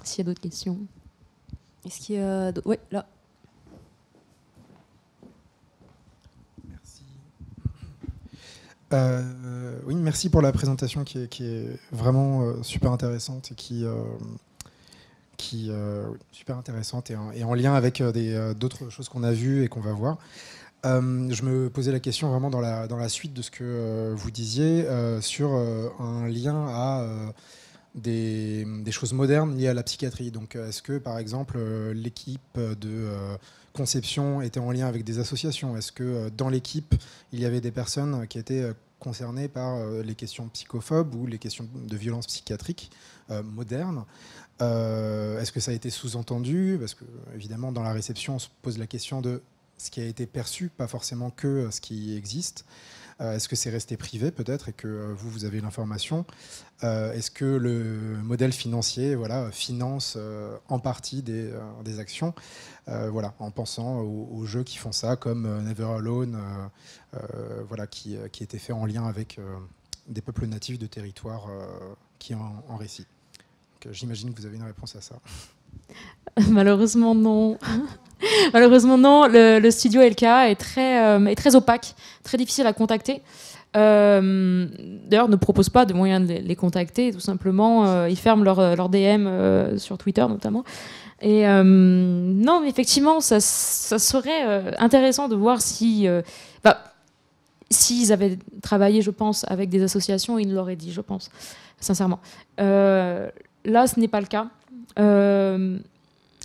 S'il y a d'autres questions. Est-ce qu'il y a... Oui, là. Oui, merci pour la présentation qui est vraiment super intéressante et qui super intéressante et en lien avec d'autres choses qu'on a vues et qu'on va voir. Je me posais la question vraiment dans la suite de ce que vous disiez sur un lien à des choses modernes liées à la psychiatrie. Donc, est-ce que, par exemple, l'équipe de conception était en lien avec des associations? Est-ce que dans l'équipe, il y avait des personnes qui étaient concernées par les questions psychophobes ou les questions de violence psychiatrique modernes? Est-ce que ça a été sous-entendu? Parce que, évidemment, dans la réception, on se pose la question de ce qui a été perçu, pas forcément que ce qui existe. Est-ce que c'est resté privé peut-être et que vous avez l'information? Est-ce que le modèle financier finance en partie des actions en pensant aux jeux qui font ça, comme Never Alone, qui était fait en lien avec des peuples natifs de territoires qui est en récit. J'imagine que vous avez une réponse à ça. Malheureusement, non. Malheureusement, non. Le studio LK est très opaque, très difficile à contacter. D'ailleurs, ne propose pas de moyens de les contacter. Tout simplement, ils ferment leur DM sur Twitter, notamment. Et non, mais effectivement, ça serait intéressant de voir si... s'ils avaient travaillé, je pense, avec des associations, ils l'auraient dit, je pense, sincèrement. Là, ce n'est pas le cas.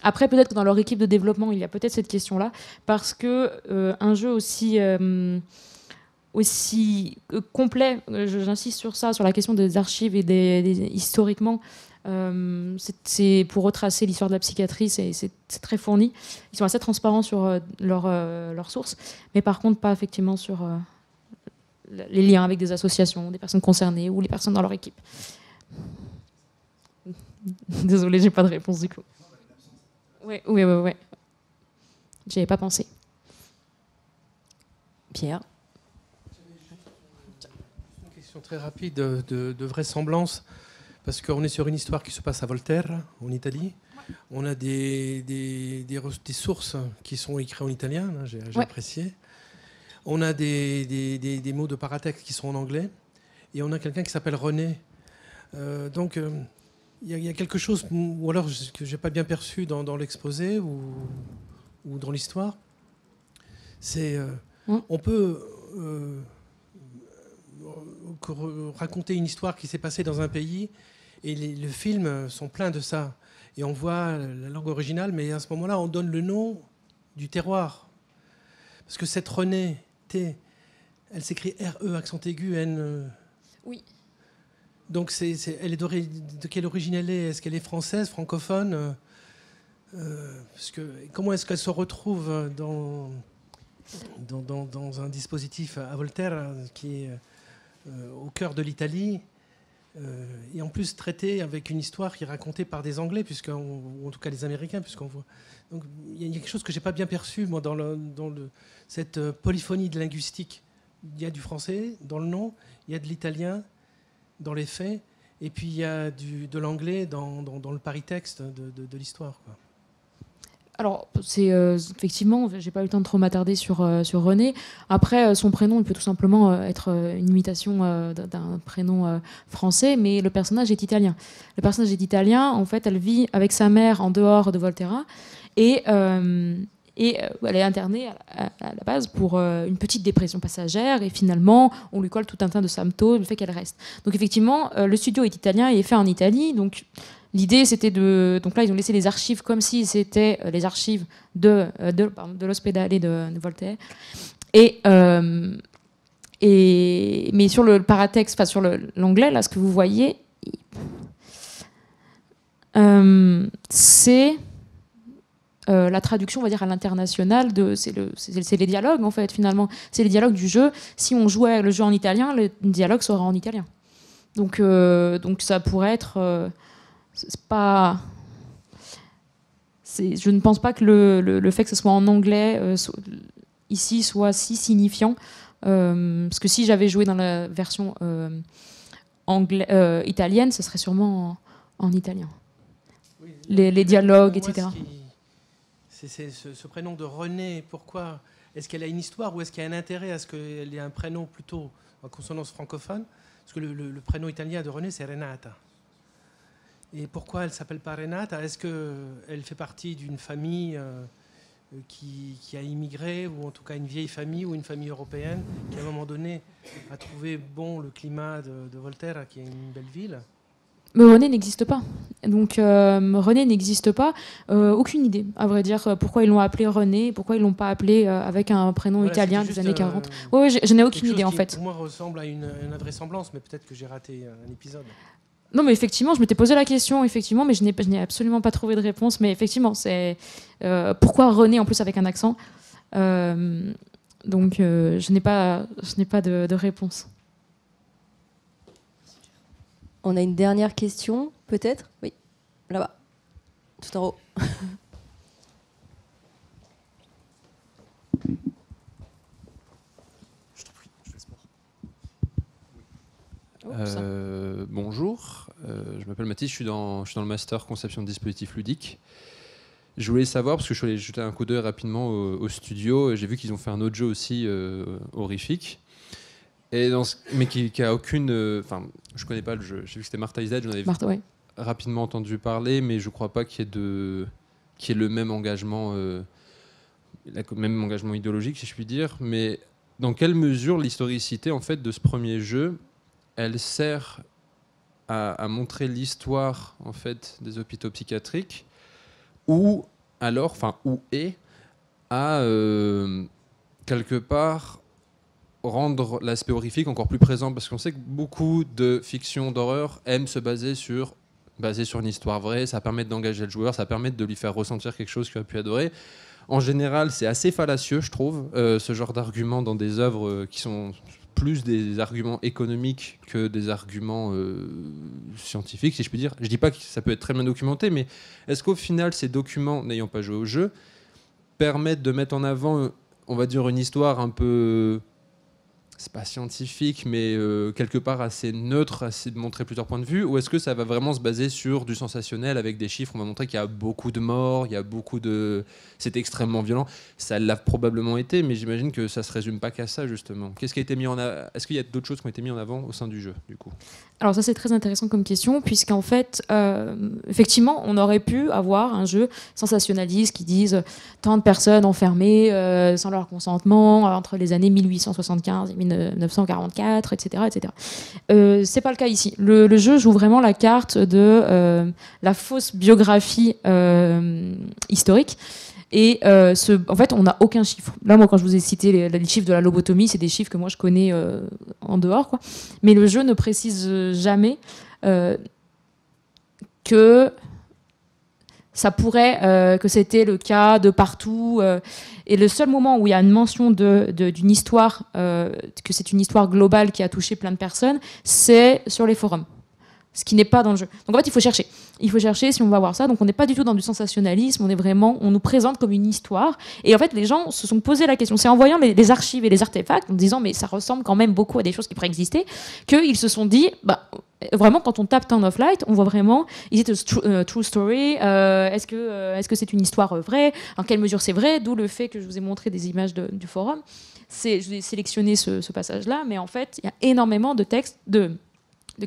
Après, peut-être que dans leur équipe de développement, il y a peut-être cette question-là, parce que un jeu aussi complet, j'insiste sur ça, sur la question des archives et historiquement, c'est pour retracer l'histoire de la psychiatrie, c'est très fourni. Ils sont assez transparents sur leurs sources, mais par contre pas effectivement sur les liens avec des associations, des personnes concernées ou les personnes dans leur équipe. Désolée, j'ai pas de réponse du coup. Oui. J'y avais pas pensé. Pierre? Une question très rapide de vraisemblance, parce qu'on est sur une histoire qui se passe à Volterra, en Italie. On a des sources qui sont écrites en italien, hein, j'ai apprécié. On a des mots de paratexte qui sont en anglais. Et on a quelqu'un qui s'appelle René. Il y a quelque chose, ou alors que je n'ai pas bien perçu dans l'exposé ou dans l'histoire. C'est on peut raconter une histoire qui s'est passée dans un pays et les films sont pleins de ça. Et on voit la langue originale, mais à ce moment-là, on donne le nom du terroir. Parce que cette Renée, T, elle s'écrit R-E, accent aigu, N. Oui. Donc, elle est de quelle origine elle est? Est-ce qu'elle est française, francophone? Parce que, comment est-ce qu'elle se retrouve dans un dispositif à Volterra qui est au cœur de l'Italie et en plus traité avec une histoire qui est racontée par des Anglais, ou en tout cas des Américains, puisqu'on voit. Donc, il y a quelque chose que j'ai pas bien perçu moi dans cette polyphonie de linguistique. Il y a du français dans le nom, il y a de l'italien dans les faits, et puis il y a de l'anglais dans le paritexte de l'histoire, quoi. Alors, c'est effectivement, j'ai pas eu le temps de trop m'attarder sur René. Après, son prénom, il peut tout simplement être une imitation d'un prénom français, mais le personnage est italien. Le personnage est italien, en fait, elle vit avec sa mère en dehors de Volterra, et elle est internée à la base pour une petite dépression passagère, et finalement, on lui colle tout un tas de symptômes, le fait qu'elle reste. Donc effectivement, le studio est italien et est fait en Italie, donc l'idée c'était donc là ils ont laissé les archives comme si c'était les archives de l'Ospedale de Voltaire, mais sur le paratexte, enfin sur l'anglais, là ce que vous voyez, c'est la traduction, on va dire, à l'international, c'est les dialogues, en fait, finalement. C'est les dialogues du jeu. Si on jouait le jeu en italien, le dialogue sera en italien. Donc ça pourrait être... je ne pense pas que le fait que ce soit en anglais, ici, soit si signifiant. Parce que si j'avais joué dans la version italienne, ce serait sûrement en italien. Oui, les dialogues, etc. C'est ce prénom de René, pourquoi? Est-ce qu'elle a une histoire ou est-ce qu'il y a un intérêt à ce qu'elle ait un prénom plutôt en consonance francophone? Parce que le prénom italien de René, c'est Renata. Et pourquoi elle ne s'appelle pas Renata? Est-ce qu'elle fait partie d'une famille qui a immigré, ou en tout cas une vieille famille ou une famille européenne, qui à un moment donné a trouvé bon le climat de Volterra, qui est une belle ville. Mais René n'existe pas. Donc René n'existe pas. Aucune idée, à vrai dire, pourquoi ils l'ont appelé René, pourquoi ils l'ont pas appelé avec un prénom italien des années 40. Oui, je n'ai aucune idée en fait. Pour moi, ressemble à une invraisemblance, mais peut-être que j'ai raté un épisode. Non, mais effectivement, je m'étais posé la question, effectivement, mais je n'ai absolument pas trouvé de réponse. Mais effectivement, c'est pourquoi René en plus avec un accent. Donc, je n'ai pas de réponse. On a une dernière question, peut-être? Oui, là-bas, tout en haut. Bonjour, je m'appelle Mathis, je suis dans le master conception de dispositifs ludiques. Je voulais savoir, parce que je suis allé jeter un coup d'œil rapidement au studio, et j'ai vu qu'ils ont fait un autre jeu aussi horrifique, et mais qui a aucune... Enfin, je connais pas le jeu, j'ai vu que c'était Martha is Dead, j'en avais rapidement entendu parler, mais je crois pas qu'il y ait le même engagement, même engagement idéologique, si je puis dire, mais dans quelle mesure l'historicité en fait, de ce premier jeu, elle sert à montrer l'histoire en fait, des hôpitaux psychiatriques, ou alors, ou à quelque part rendre l'aspect horrifique encore plus présent, parce qu'on sait que beaucoup de fictions d'horreur aiment se baser sur une histoire vraie, ça permet d'engager le joueur, ça permet de lui faire ressentir quelque chose qu'il a pu adorer. En général, c'est assez fallacieux, je trouve, ce genre d'arguments dans des œuvres qui sont plus des arguments économiques que des arguments scientifiques, si je puis dire. Je dis pas que ça peut être très bien documenté, mais est-ce qu'au final, ces documents, n'ayant pas joué au jeu, permettent de mettre en avant, on va dire, une histoire un peu... c'est pas scientifique, mais quelque part assez neutre, assez de montrer plusieurs points de vue, ou est-ce que ça va vraiment se baser sur du sensationnel avec des chiffres? On va montrer qu'il y a beaucoup de morts, il y a beaucoup de... c'est extrêmement violent. Ça l'a probablement été, mais j'imagine que ça se résume pas qu'à ça, justement. Qu'est-ce qui a été mis en avant? Est-ce qu'il y a d'autres choses qui ont été mises en avant au sein du jeu, du coup? Alors ça, c'est très intéressant comme question, puisqu'en fait, effectivement, on aurait pu avoir un jeu sensationnaliste qui dise tant de personnes enfermées sans leur consentement entre les années 1875 et 1944, etc. etc. C'est pas le cas ici. Le jeu joue vraiment la carte de la fausse biographie historique. Et en fait, on n'a aucun chiffre. Là, moi, quand je vous ai cité les chiffres de la lobotomie, c'est des chiffres que moi je connais en dehors, quoi. Mais le jeu ne précise jamais que ça pourrait, que c'était le cas de partout. Et le seul moment où il y a une mention d'une histoire, que c'est une histoire globale qui a touché plein de personnes, c'est sur les forums. Ce qui n'est pas dans le jeu. Donc en fait, il faut chercher. Il faut chercher si on va voir ça. Donc on n'est pas du tout dans du sensationnalisme, on nous présente comme une histoire. Et en fait, les gens se sont posé la question. C'est en voyant les archives et les artefacts, en disant mais ça ressemble quand même beaucoup à des choses qui préexistaient, qu'ils se sont dit, vraiment, quand on tape Town of Light, on voit vraiment, is it a true story? Est-ce que c'est une histoire vraie? En quelle mesure c'est vrai? D'où le fait que je vous ai montré des images du forum. Je vais sélectionner ce passage-là, mais en fait, il y a énormément de textes, de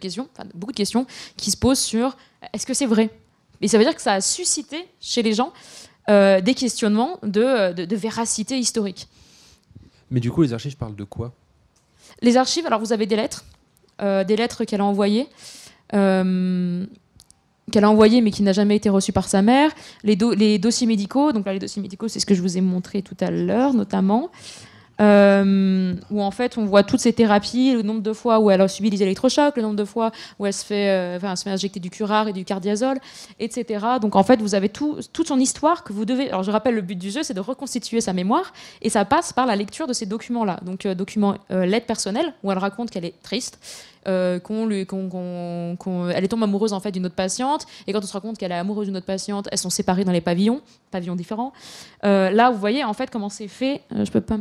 questions, beaucoup de questions qui se posent sur est-ce que c'est vrai? Et ça veut dire que ça a suscité chez les gens des questionnements de véracité historique. Mais du coup, les archives parlent de quoi? Les archives, alors vous avez des lettres qu'elle a envoyées, mais qui n'a jamais été reçue par sa mère, les dossiers médicaux. Donc là, les dossiers médicaux, c'est ce que je vous ai montré tout à l'heure, notamment. Où en fait on voit toutes ces thérapies, le nombre de fois où elle a subi des électrochocs, le nombre de fois où elle se fait injecter du curare et du cardiazole, etc. Donc en fait vous avez toute son histoire que vous devez... Alors je rappelle, le but du jeu, c'est de reconstituer sa mémoire, et ça passe par la lecture de ces documents-là. Donc documents lettres personnelles, où elle raconte qu'elle est triste, elle tombe amoureuse en fait d'une autre patiente, et quand on se rend compte qu'elle est amoureuse d'une autre patiente, elles sont séparées dans les pavillons différents. Là vous voyez en fait comment c'est fait. Je peux pas...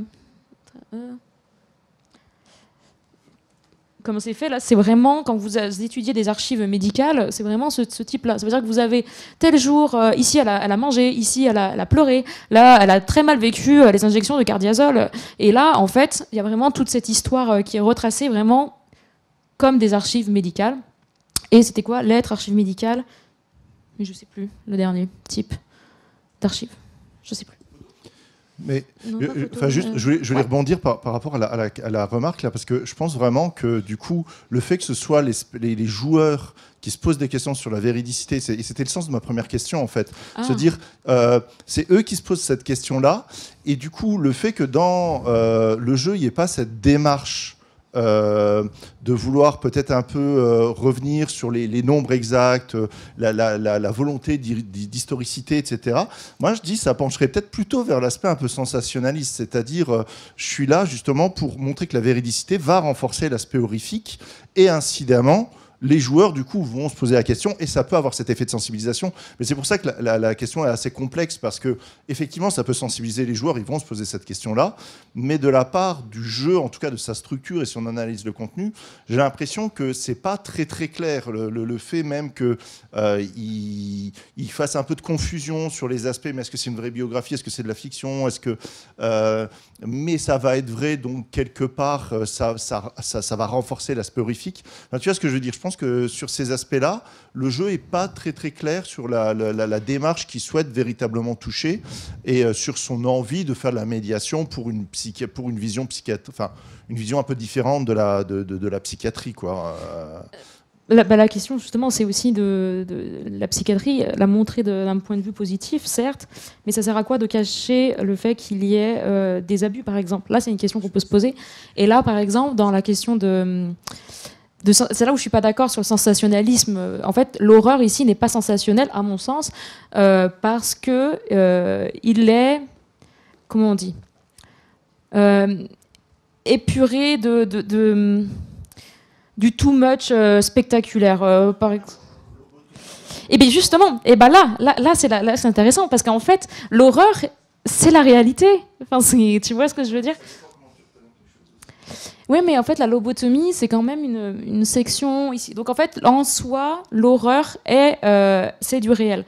Comment c'est fait là? C'est vraiment, quand vous étudiez des archives médicales, c'est vraiment ce type-là. Ça veut dire que vous avez tel jour, ici elle a mangé, ici elle a pleuré, là elle a très mal vécu les injections de cardiazole. Et là, en fait, il y a vraiment toute cette histoire qui est retracée vraiment comme des archives médicales. Et c'était quoi? Lettres, archives médicales? Mais je sais plus, le dernier type d'archives. Je sais plus. Mais Non, pas photo, enfin, juste, mais- je voulais rebondir par rapport à la remarque là, parce que je pense vraiment que du coup, le fait que ce soit les joueurs qui se posent des questions sur la véridicité, et c'était le sens de ma première question en fait, Ah. se dire, c'est eux qui se posent cette question-là, et du coup, le fait que dans le jeu, il n'y ait pas cette démarche de vouloir peut-être un peu revenir sur les nombres exacts, la volonté d'historicité, etc. Moi, je dis ça pencherait peut-être plutôt vers l'aspect un peu sensationnaliste, c'est-à-dire je suis là justement pour montrer que la véridicité va renforcer l'aspect horrifique et incidemment, les joueurs, du coup, vont se poser la question et ça peut avoir cet effet de sensibilisation. Mais c'est pour ça que la question est assez complexe parce que, effectivement, ça peut sensibiliser les joueurs, ils vont se poser cette question-là. Mais de la part du jeu, en tout cas de sa structure et si on analyse le contenu, j'ai l'impression que c'est pas très très clair. Le fait même qu'il fasse un peu de confusion sur les aspects, mais est-ce que c'est une vraie biographie, est-ce que c'est de la fiction, est-ce que mais ça va être vrai, donc quelque part ça va renforcer l'aspect horrifique. Enfin, tu vois ce que je veux dire? Je pense que sur ces aspects-là, le jeu est pas très très clair sur la démarche qu'il souhaite véritablement toucher et sur son envie de faire de la médiation pour une vision enfin une vision un peu différente de la psychiatrie, quoi. La question, justement, c'est aussi de la psychiatrie, la montrer d'un point de vue positif, certes, mais ça sert à quoi de cacher le fait qu'il y ait des abus, par exemple? Là, c'est une question qu'on peut se poser. Et là, par exemple, dans la question c'est là où je suis pas d'accord sur le sensationnalisme. En fait, l'horreur ici n'est pas sensationnelle, à mon sens, parce que il est, comment on dit, épuré du too much spectaculaire. Et bien justement, et ben là c'est intéressant parce qu'en fait, l'horreur, c'est la réalité. Enfin, tu vois ce que je veux dire? Oui, mais en fait, la lobotomie, c'est quand même une section ici. Donc, en fait, en soi, l'horreur c'est du réel.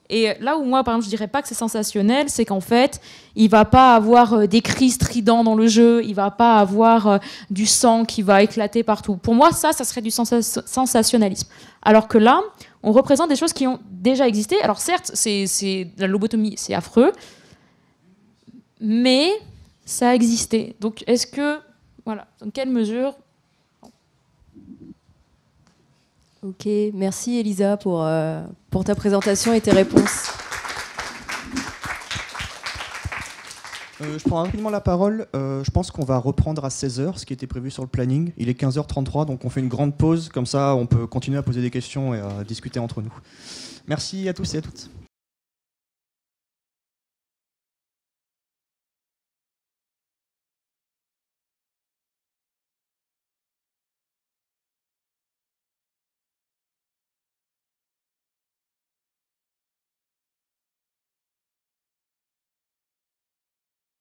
Et là où moi, par exemple, je dirais pas que c'est sensationnel, c'est qu'en fait, il va pas avoir des cris stridents dans le jeu, il va pas avoir du sang qui va éclater partout. Pour moi, ça serait du sensationnalisme. Alors que là, on représente des choses qui ont déjà existé. Alors certes, c'est la lobotomie, c'est affreux, mais ça a existé. Donc, est-ce que voilà, dans quelle mesure? Ok, merci Elisa pour ta présentation et tes réponses. Je prends rapidement la parole. Je pense qu'on va reprendre à 16h, ce qui était prévu sur le planning. Il est 15h33, donc on fait une grande pause. Comme ça, on peut continuer à poser des questions et à discuter entre nous. Merci à tous et à toutes.